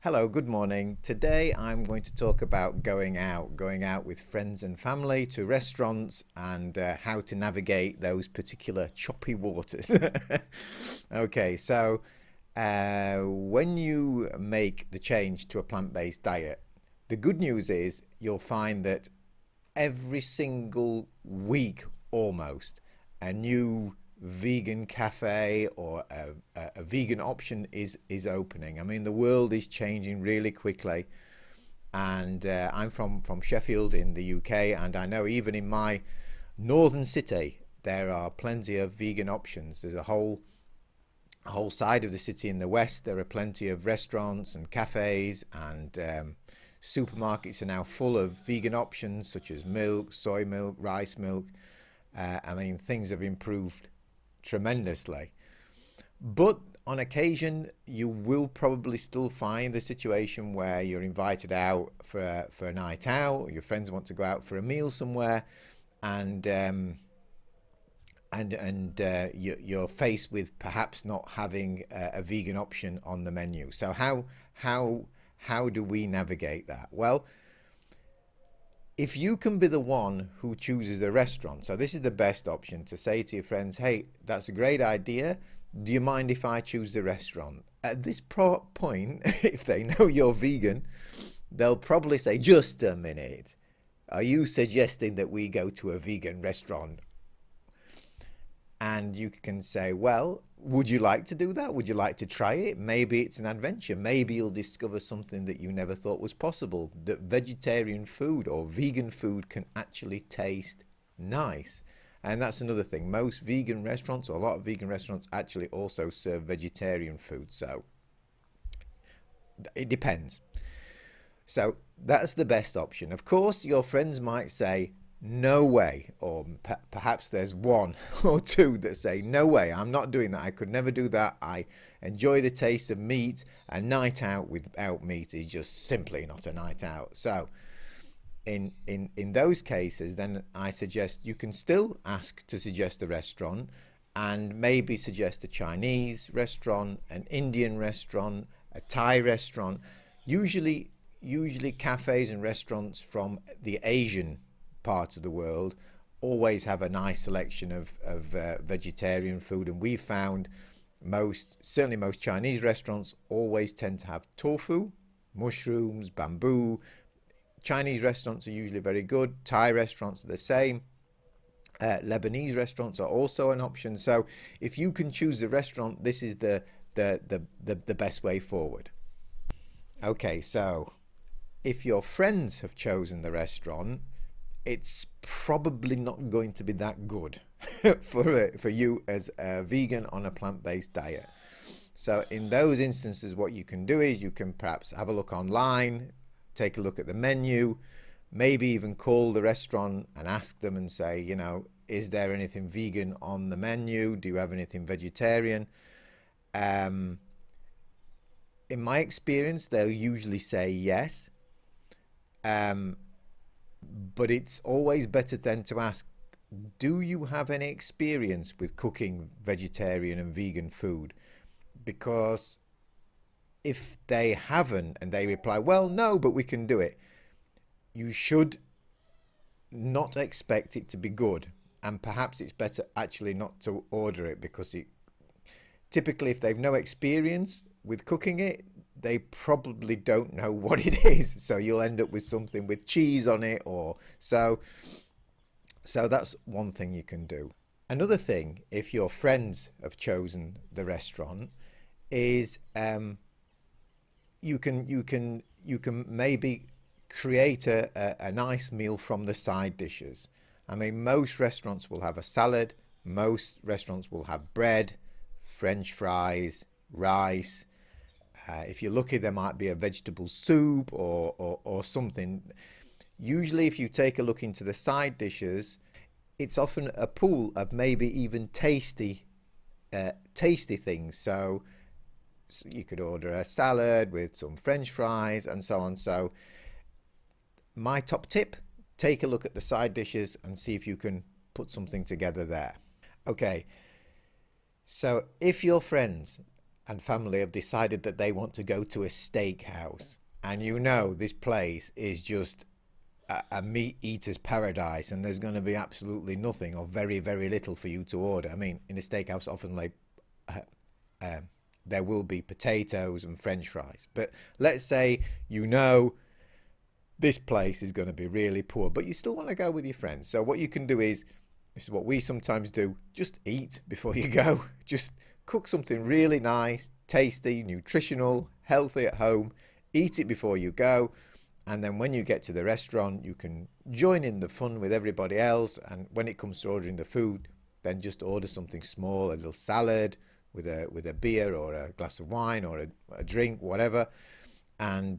Hello, good morning. Today I'm going to talk about going out with friends and family to restaurants and how to navigate those particular choppy waters. Okay, so when you make the change to a plant-based diet, the good news is you'll find that every single week almost a new vegan cafe or a vegan option is opening. I mean, the world is changing really quickly, and I'm from Sheffield in the UK, and I know even in my northern city there are plenty of vegan options. There's a whole side of the city in the west. There are plenty of restaurants and cafes, and supermarkets are now full of vegan options such as milk, soy milk, rice milk. I mean, things have improved tremendously. But on occasion, you will probably still find the situation where you're invited out for a night out, or your friends want to go out for a meal somewhere, and you're faced with perhaps not having a vegan option on the menu. So how do we navigate that? Well, if you can be the one who chooses the restaurant, so this is the best option to say to your friends, hey, that's a great idea. Do you mind if I choose the restaurant? At this point, if they know you're vegan, they'll probably say, just a minute. Are you suggesting that we go to a vegan restaurant? And you can say, well, would you like to do that? Would you like to try it? Maybe it's an adventure. Maybe you'll discover something that you never thought was possible, that vegetarian food or vegan food can actually taste nice. And that's another thing. Most vegan restaurants, or a lot of vegan restaurants, actually also serve vegetarian food. So it depends. So that's the best option. Of course, your friends might say, no way, or perhaps there's one or two that say, no way, I'm not doing that. I could never do that. I enjoy the taste of meat. A night out without meat is just simply not a night out. So in those cases, then I suggest you can still ask to suggest a restaurant, and maybe suggest a Chinese restaurant, an Indian restaurant, a Thai restaurant. Usually cafes and restaurants from the Asian part of the world always have a nice selection of vegetarian food, and we found certainly most Chinese restaurants always tend to have tofu, mushrooms, bamboo. Chinese restaurants are usually very good. Thai restaurants are the same. Lebanese restaurants are also an option. So if you can choose the restaurant, this is the best way forward. Okay, so if your friends have chosen the restaurant, it's probably not going to be that good for you as a vegan on a plant-based diet. So in those instances, what you can do is you can perhaps have a look online, take a look at the menu, maybe even call the restaurant and ask them and say, is there anything vegan on the menu? Do you have anything vegetarian? In my experience, they'll usually say yes. But it's always better then to ask, do you have any experience with cooking vegetarian and vegan food? Because if they haven't and they reply, well, no, but we can do it, you should not expect it to be good. And perhaps it's better actually not to order it, because typically if they've no experience with cooking it, they probably don't know what it is. So you'll end up with something with cheese on it, or so that's one thing you can do. Another thing, if your friends have chosen the restaurant, is you can maybe create a nice meal from the side dishes. I mean, most restaurants will have a salad, most restaurants will have bread, French fries, rice. If you're lucky, there might be a vegetable soup or something. Usually, if you take a look into the side dishes, it's often a pool of maybe even tasty things. So you could order a salad with some French fries and so on. So my top tip, take a look at the side dishes and see if you can put something together there. Okay, so if your friends and family have decided that they want to go to a steakhouse, and you know this place is just a meat eater's paradise, and there's going to be absolutely nothing or very, very little for you to order. I mean, in a steakhouse, often uh, there will be potatoes and French fries. But let's say you know this place is going to be really poor, but you still want to go with your friends. So what you can do is, this is what we sometimes do, just eat before you go. Just cook something really nice, tasty, nutritional, healthy at home. Eat it before you go. And then when you get to the restaurant, you can join in the fun with everybody else. And when it comes to ordering the food, then just order something small, a little salad with a beer or a glass of wine or a drink, whatever. And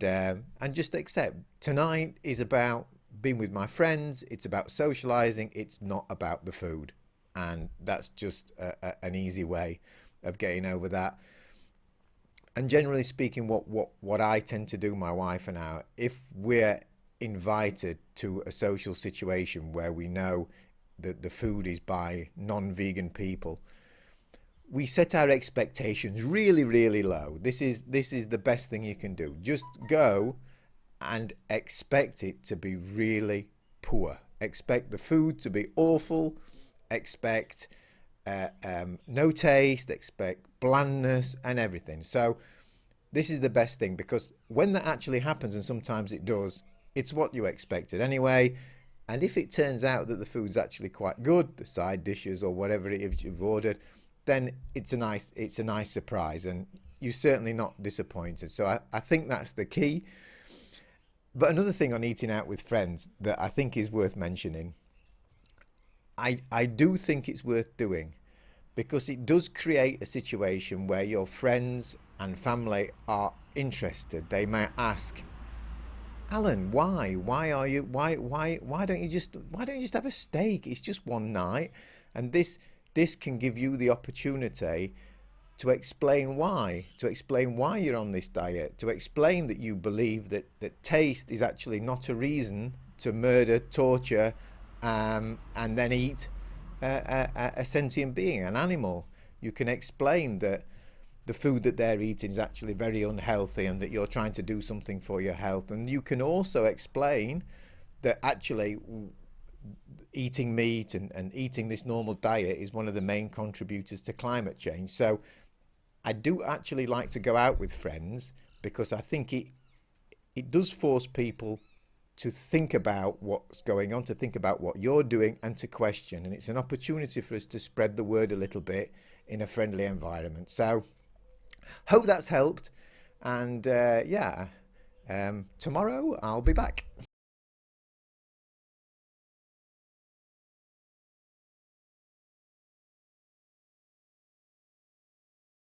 just accept. Tonight is about being with my friends. It's about socializing. It's not about the food. And that's just an easy way of getting over that. And generally speaking, what I tend to do, my wife and I, if we're invited to a social situation where we know that the food is by non-vegan people, we set our expectations really, really low. This is the best thing you can do. Just go and expect it to be really poor. Expect the food to be awful. Expect no taste. Expect blandness and everything. So this is the best thing, because when that actually happens, and sometimes it does, it's what you expected anyway. And if it turns out that the food's actually quite good, the side dishes or whatever it is you've ordered, then it's a nice surprise, and you're certainly not disappointed. So I think that's the key. But another thing on eating out with friends that I think is worth mentioning, I do think it's worth doing, because it does create a situation where your friends and family are interested. They may ask, Alan, why don't you just have a steak? It's just one night. And this can give you the opportunity to explain why you're on this diet, to explain that you believe that taste is actually not a reason to murder, torture, and then eat a sentient being, an animal. You can explain that the food that they're eating is actually very unhealthy, and that you're trying to do something for your health. And you can also explain that actually eating meat and eating this normal diet is one of the main contributors to climate change. So I do actually like to go out with friends, because I think it does force people to think about what's going on, to think about what you're doing, and to question. And it's an opportunity for us to spread the word a little bit in a friendly environment. So hope that's helped. And tomorrow I'll be back.